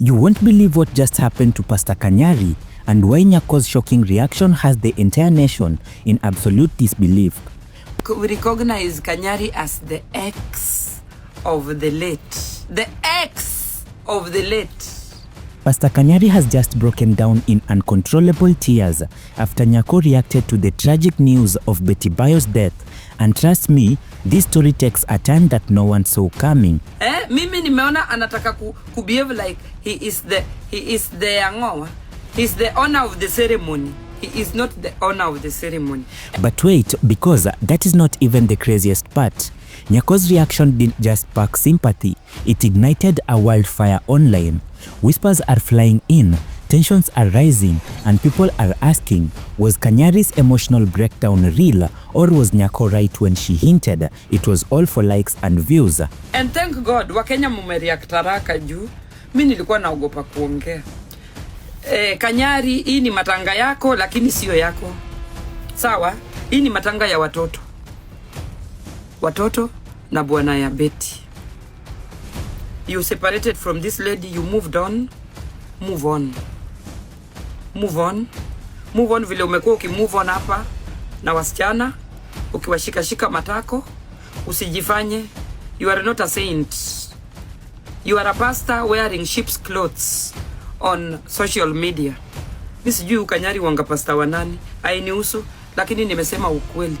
You won't believe what just happened to Pastor Kanyari and why Nyako's shocking reaction has the entire nation in absolute disbelief. We recognize Kanyari as the ex of the late. The ex of the late. Pastor Kanyari has just broken down in uncontrollable tears after Nyako reacted to the tragic news of Betty Bayo's death. And trust me, this story takes a turn that no one saw coming. Mimi nimeona anataka behave like he's the owner of the ceremony. He is not the owner of the ceremony. But wait, because that is not even the craziest part. Nyako's reaction didn't just spark sympathy, it ignited a wildfire online. Whispers are flying in, tensions are rising, and people are asking, was Kanyari's emotional breakdown real, or was Nyako right when she hinted it was all for likes and views? And thank God, Wakenya mumereact haraka juu. Mimi nilikuwa naogopa kuongea. Kanyari, hii ni matanga yako lakini sio yako. Sawa? Hii ni matanga ya watoto. Watoto na bwana ya Betty. You separated from this lady, you moved on. Move on. Move on. Move on vile umekuwa ukimove on hapa na wasichana, ukiwashika matako, usijifanye. You are not a saint. You are a pastor wearing sheep's clothes on social media. Mimi sijui Kanyari wanga pastor wa nani, hainihusu, lakini nimesema ukweli.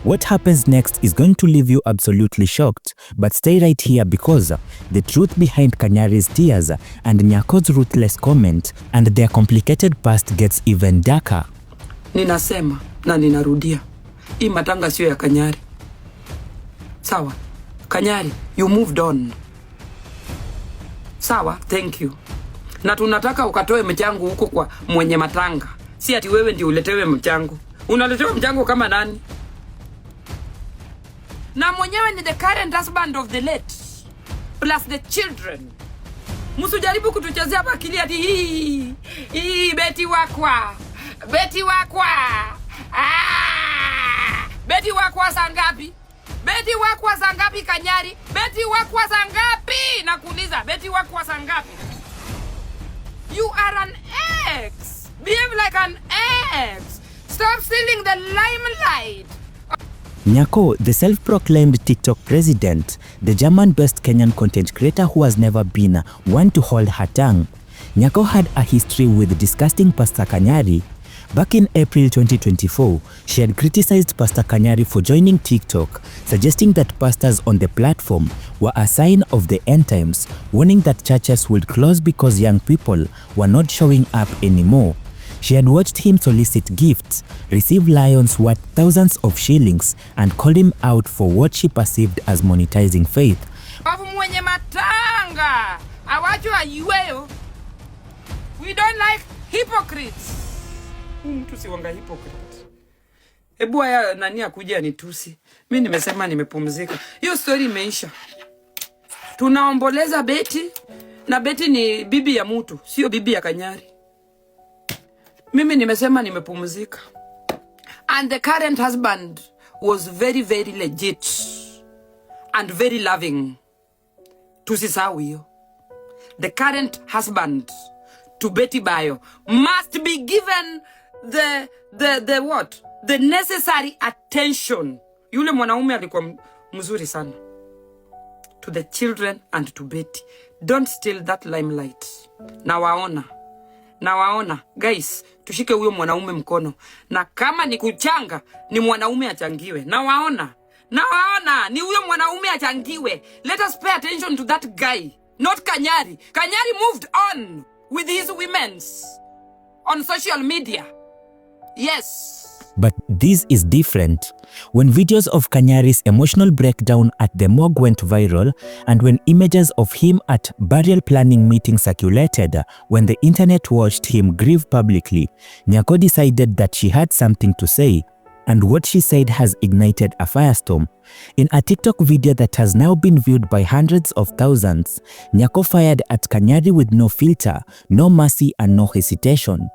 What happens next is going to leave you absolutely shocked, but stay right here because the truth behind Kanyari's tears and Nyako's ruthless comment and their complicated past gets even darker. Ninasema na ninarudia, hii matanga sio ya Kanyari. Sawa? Kanyari, you moved on. Sawa? Thank you. Na tunataka ukatoe mchango huko kwa mwenye matanga. Si ati wewe ndio uletewe mchango. Unaletewa mchango kama nani? Na mwenyewe ni the current husband of the late. Plus the children. Musujaribu kutuchezea bakili ati hii Betty wakwa. Betty wakwa. Betty wakwa sangapi? Betty wakwa sangapi Kanyari? Betty wakwa sangapi? Nakuuliza, Betty wakwa sangapi? You are an ex. Behave like an ex. Stop stealing the limelight. Nyako, the self-proclaimed TikTok president, the German-based Kenyan content creator who has never been one to hold her tongue. Nyako had a history with disgusting Pastor Kanyari. Back in April 2024, she had criticized Pastor Kanyari for joining TikTok, suggesting that pastors on the platform were a sign of the end times, warning that churches would close because young people were not showing up anymore. She had watched him solicit gifts, receive lions worth thousands of shillings, and called him out for what she perceived as monetizing faith. Mwenye matanga, awachwa yueo. We don't like hypocrites. Mtusi wanga hypocrite. Ebu haya nani akuja ni tusi. Mimi nimesema nimepumzika. Hiyo story imeisha. Tunaomboleza Betty, na Betty ni bibi ya mtu, sio bibi ya Kanyari. Mimi nimesema nimepumzika. And the current husband was very, very legit and very loving. Tusisahau hiyo. The current husband to Betty Bayo must be given the what? The necessary attention. Yule mwanaume alikuwa mzuri sana. To the children and to Betty. Don't steal that limelight. Nawaona. Guys, tushike huyo mwanaume mkono. Na kama ni kuchanga, ni mwanaume achangiwe. Nawaona. Ni huyo mwanaume achangiwe. Let us pay attention to that guy. Not Kanyari. Kanyari moved on with his women's on social media. Yes. But this is different. When videos of Kanyari's emotional breakdown at the morgue went viral, and when images of him at burial planning meetings circulated, when the internet watched him grieve publicly, Nyako decided that she had something to say. And what she said has ignited a firestorm. In a TikTok video that has now been viewed by hundreds of thousands, Nyako fired at Kanyari with no filter, no mercy, and no hesitation.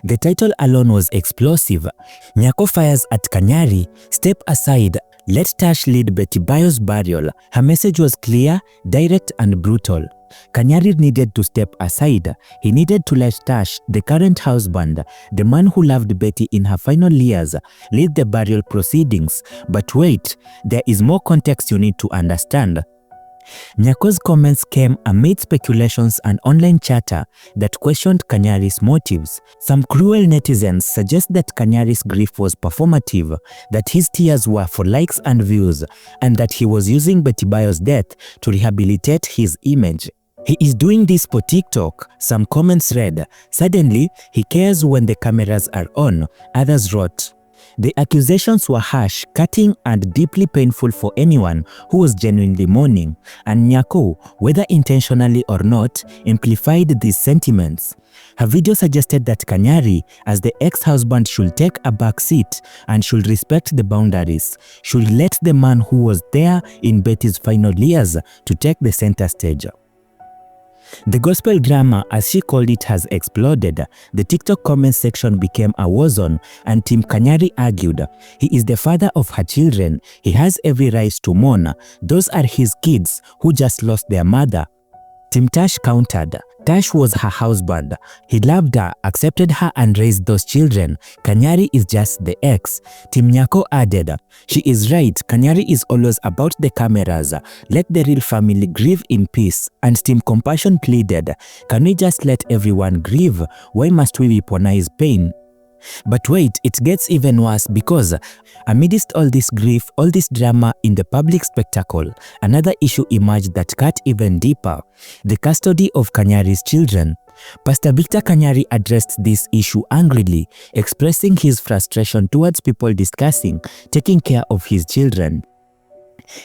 The title alone was explosive. Nyako fires at Kanyari, step aside, let Tash lead Betty Bayo's burial. Her message was clear, direct, and brutal. Kanyari needed to step aside. He needed to let Tash, the current husband, the man who loved Betty in her final years, lead the burial proceedings. But wait, there is more context you need to understand. Nyako's comments came amid speculations and online chatter that questioned Kanyari's motives. Some cruel netizens suggest that Kanyari's grief was performative, that his tears were for likes and views, and that he was using Betty Bayo's death to rehabilitate his image. He is doing this for TikTok, some comments read. Suddenly, he cares when the cameras are on, others wrote. The accusations were harsh, cutting, and deeply painful for anyone who was genuinely mourning, and Nyako, whether intentionally or not, amplified these sentiments. Her video suggested that Kanyari, as the ex-husband, should take a back seat and should respect the boundaries, should let the man who was there in Betty's final years to take the center stage. The gospel drama, as she called it, has exploded. The TikTok comment section became a war zone, and Team Kanyari argued, he is the father of her children. He has every right to mourn. Those are his kids who just lost their mother. Team Tash countered. Tash was her husband. He loved her, accepted her, and raised those children. Kanyari is just the ex. Team Nyako added, she is right. Kanyari is always about the cameras. Let the real family grieve in peace. And Team Compassion pleaded, can we just let everyone grieve? Why must we weaponize pain? But wait, it gets even worse because amidst all this grief, all this drama in the public spectacle, another issue emerged that cut even deeper: the custody of Kanyari's children. Pastor Kanyari addressed this issue angrily, expressing his frustration towards people discussing taking care of his children.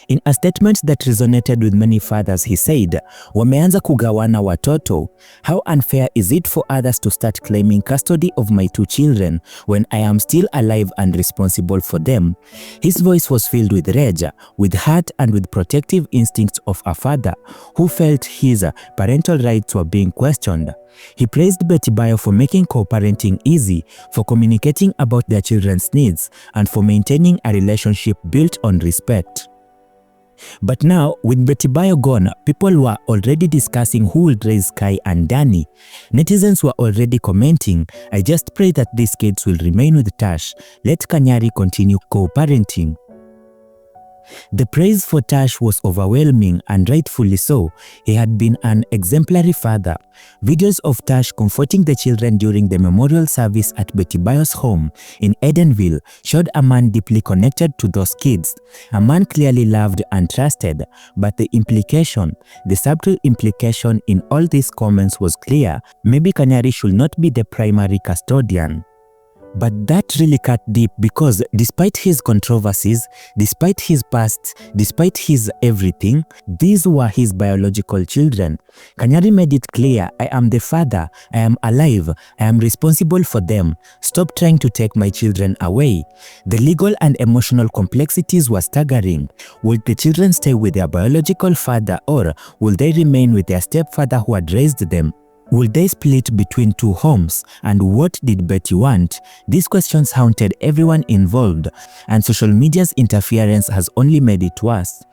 In a statement that resonated with many fathers, he said, wameanza kugawana watoto. How unfair is it for others to start claiming custody of my 2 children when I am still alive and responsible for them? His voice was filled with rage, with hurt, and with protective instincts of a father who felt his parental rights were being questioned. He praised Betty Bayo for making co-parenting easy, for communicating about their children's needs, and for maintaining a relationship built on respect. But now, with Betty Bayo gone, people were already discussing who would raise Sky and Danny. Netizens were already commenting, I just pray that these kids will remain with Tash. Let Kanyari continue co-parenting. The praise for Tash was overwhelming, and rightfully so. He had been an exemplary father. Videos of Tash comforting the children during the memorial service at Betty Bayo's home in Edenville showed a man deeply connected to those kids, a man clearly loved and trusted. But the implication, the subtle implication in all these comments was clear. Maybe Kanyari should not be the primary custodian. But that really cut deep because despite his controversies, despite his past, despite his everything, these were his biological children. Kanyari made it clear, I am the father, I am alive, I am responsible for them. Stop trying to take my children away. The legal and emotional complexities were staggering. Would the children stay with their biological father, or will they remain with their stepfather who had raised them? Will they split between 2 homes? And what did Betty want? These questions haunted everyone involved, and social media's interference has only made it worse.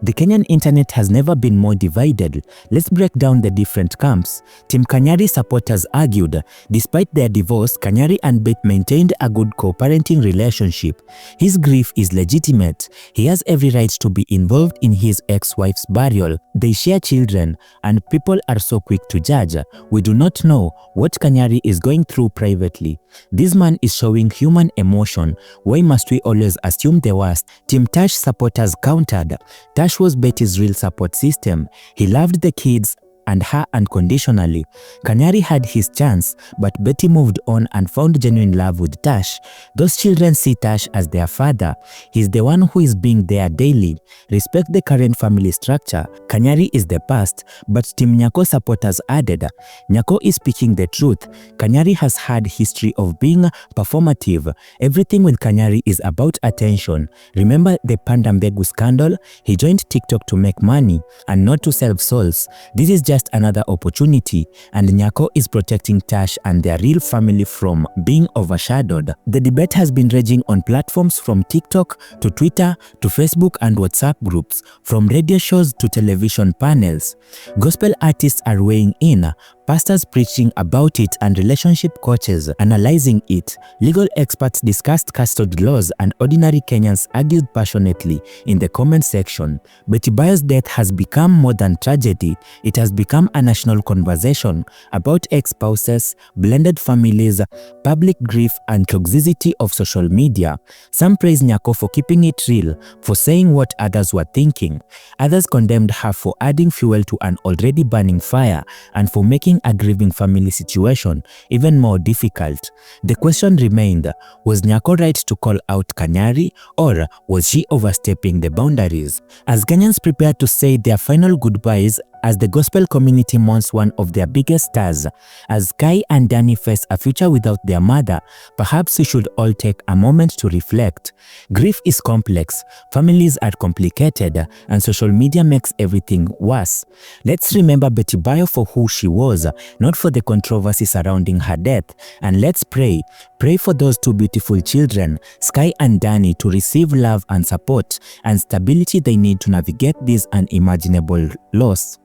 The Kenyan internet has never been more divided. Let's break down the different camps. Team Kanyari supporters argued, despite their divorce, Kanyari and Betty maintained a good co-parenting relationship. His grief is legitimate. He has every right to be involved in his ex-wife's burial. They share children, and people are so quick to judge. We do not know what Kanyari is going through privately. This man is showing human emotion. Why must we always assume the worst? Team Tash supporters countered. Tash was Betty's real support system. He loved the kids and her unconditionally. Kanyari had his chance, but Betty moved on and found genuine love with Tash. Those children see Tash as their father. He's the one who is being there daily. Respect the current family structure. Kanyari is the past, but Team Nyako supporters added, Nyako is speaking the truth. Kanyari has had history of being performative. Everything with Kanyari is about attention. Remember the Panda Mbegu scandal? He joined TikTok to make money and not to sell souls. This is just another opportunity, and Nyako is protecting Tash and their real family from being overshadowed. The debate has been raging on platforms from TikTok to Twitter to Facebook and WhatsApp groups, from radio shows to television panels. Gospel artists are weighing in, pastors preaching about it, and relationship coaches analyzing it. Legal experts discussed custody laws, and ordinary Kenyans argued passionately in the comment section. Betty Bayo's death has become more than tragedy. It has become a national conversation about ex-spouses, blended families, public grief, and toxicity of social media. Some praise Nyako for keeping it real, for saying what others were thinking. Others condemned her for adding fuel to an already burning fire and for making a grieving family situation even more difficult. The question remained, was Nyako right to call out Kanyari, or was she overstepping the boundaries? As Kenyans prepare to say their final goodbyes, as the gospel community mourns one of their biggest stars, as Sky and Danny face a future without their mother, perhaps we should all take a moment to reflect. Grief is complex, families are complicated, and social media makes everything worse. Let's remember Betty Bayo for who she was, not for the controversy surrounding her death, and let's pray. Pray for those two beautiful children, Sky and Danny, to receive love and support and stability they need to navigate this unimaginable loss.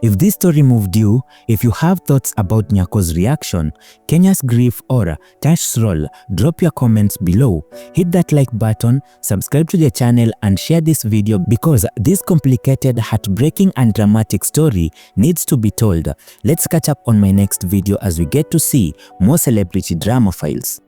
If this story moved you, if you have thoughts about Nyako's reaction, Kenya's grief, or Tash's role, drop your comments below. Hit that like button, subscribe to the channel, and share this video because this complicated, heartbreaking, and dramatic story needs to be told. Let's catch up on my next video as we get to see more celebrity drama files.